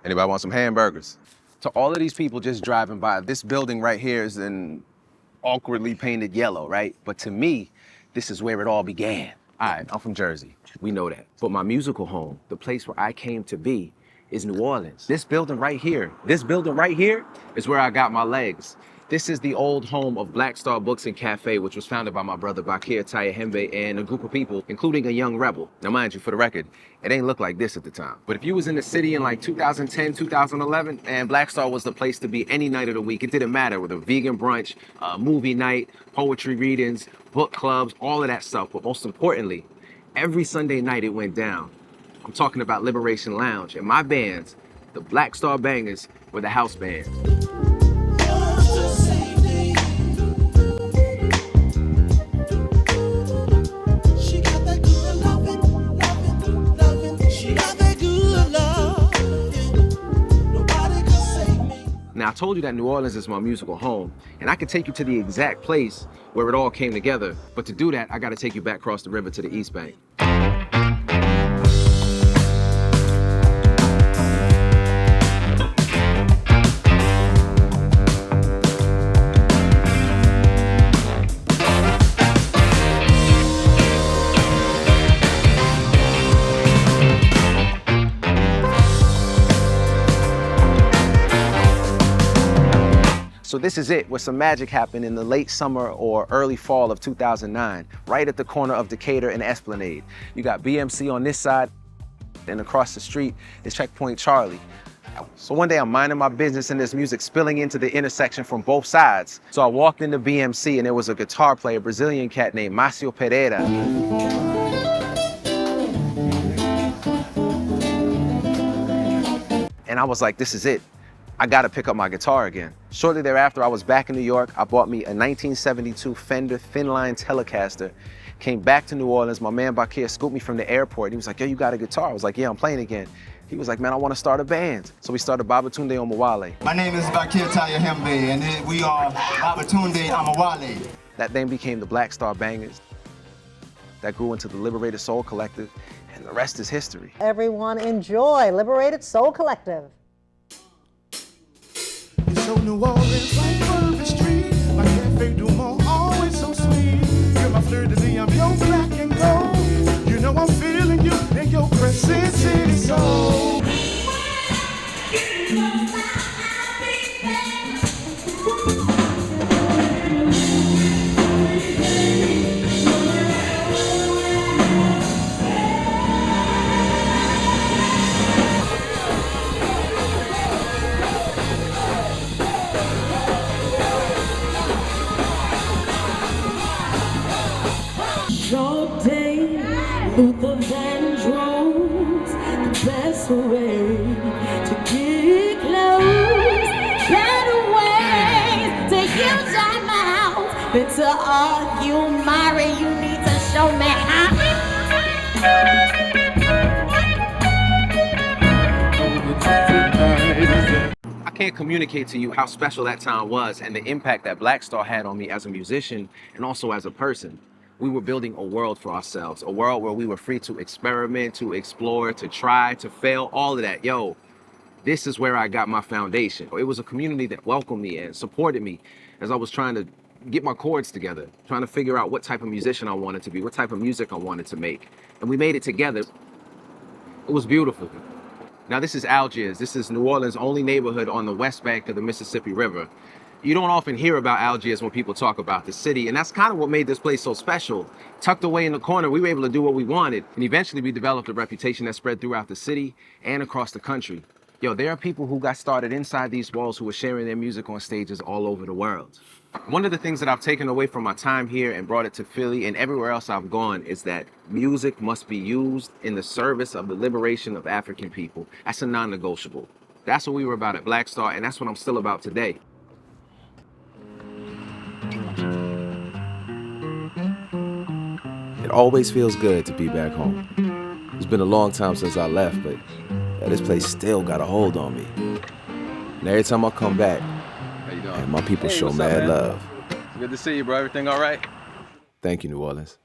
Anybody want some hamburgers? To all of these people just driving by, this building right here is in awkwardly painted yellow, right? But to me, this is where it all began. All right, I'm from Jersey. We know that. But my musical home, the place where I came to be, is New Orleans. This building right here is where I got my legs. This is the old home of BlackStar Books and Caffé, which was founded by my brother Bakir Tayahembe and a group of people, including a young rebel. Now, mind you, for the record, it ain't look like this at the time. But if you was in the city in like 2010, 2011, and BlackStar was the place to be any night of the week. It didn't matter, with a vegan brunch, movie night, poetry readings, book clubs, all of that stuff. But most importantly, every Sunday night it went down. I'm talking about Liberation Lounge, and my bands, the BlackStar Bangers, were the house bands. Now, I told you that New Orleans is my musical home, and I can take you to the exact place where it all came together. But to do that, I gotta take you back across the river to the East Bank. So this is it, where some magic happened in the late summer or early fall of 2009, right at the corner of Decatur and Esplanade. You got BMC on this side, and across the street is Checkpoint Charlie. So one day I'm minding my business and there's music spilling into the intersection from both sides. So I walked into BMC and there was a guitar player, a Brazilian cat named Márcio Pereira. And I was like, this is it. I gotta pick up my guitar again. Shortly thereafter, I was back in New York. I bought me a 1972 Fender Thinline Telecaster. Came back to New Orleans. My man Bakir scooped me from the airport. He was like, yo, you got a guitar? I was like, yeah, I'm playing again. He was like, man, I wanna start a band. So we started Babatunde Omawale. My name is Bakir Tayahembe, and we are Babatunde Omawale. That then became the BlackStar Bangers. That grew into the Liberated Soul Collective, and the rest is history. Everyone enjoy Liberated Soul Collective. So New Orleans, right on the street, my cafe do more, always so sweet. You're my fleur de lis, I'm your black and gold. You know I'm feeling you in your crescent city soul. Short day, Luther Vandross, the best way to get close. Better ways to use your mouth than to argue, Mari. You need to show me how. I can't communicate to you how special that time was and the impact that BlackStar had on me as a musician and also as a person. We were building a world for ourselves, a world where we were free to experiment, to explore, to try, to fail, all of that. Yo, this is where I got my foundation. It was a community that welcomed me and supported me as I was trying to get my chords together, trying to figure out what type of musician I wanted to be, what type of music I wanted to make. And we made it together. It was beautiful. Now this is Algiers. This is New Orleans' only neighborhood on the west bank of the Mississippi River. You don't often hear about Algiers when people talk about the city, and that's kind of what made this place so special. Tucked away in the corner, we were able to do what we wanted, and eventually we developed a reputation that spread throughout the city and across the country. Yo, there are people who got started inside these walls who are sharing their music on stages all over the world. One of the things that I've taken away from my time here and brought it to Philly and everywhere else I've gone is that music must be used in the service of the liberation of African people. That's a non-negotiable. That's what we were about at BlackStar, and that's what I'm still about today. It always feels good to be back home. It's been a long time since I left, but this place still got a hold on me. And every time I come back, How you doing? man, my people Hey, show what's up, mad man? love. Good to see you, bro. Everything all right? Thank you, New Orleans.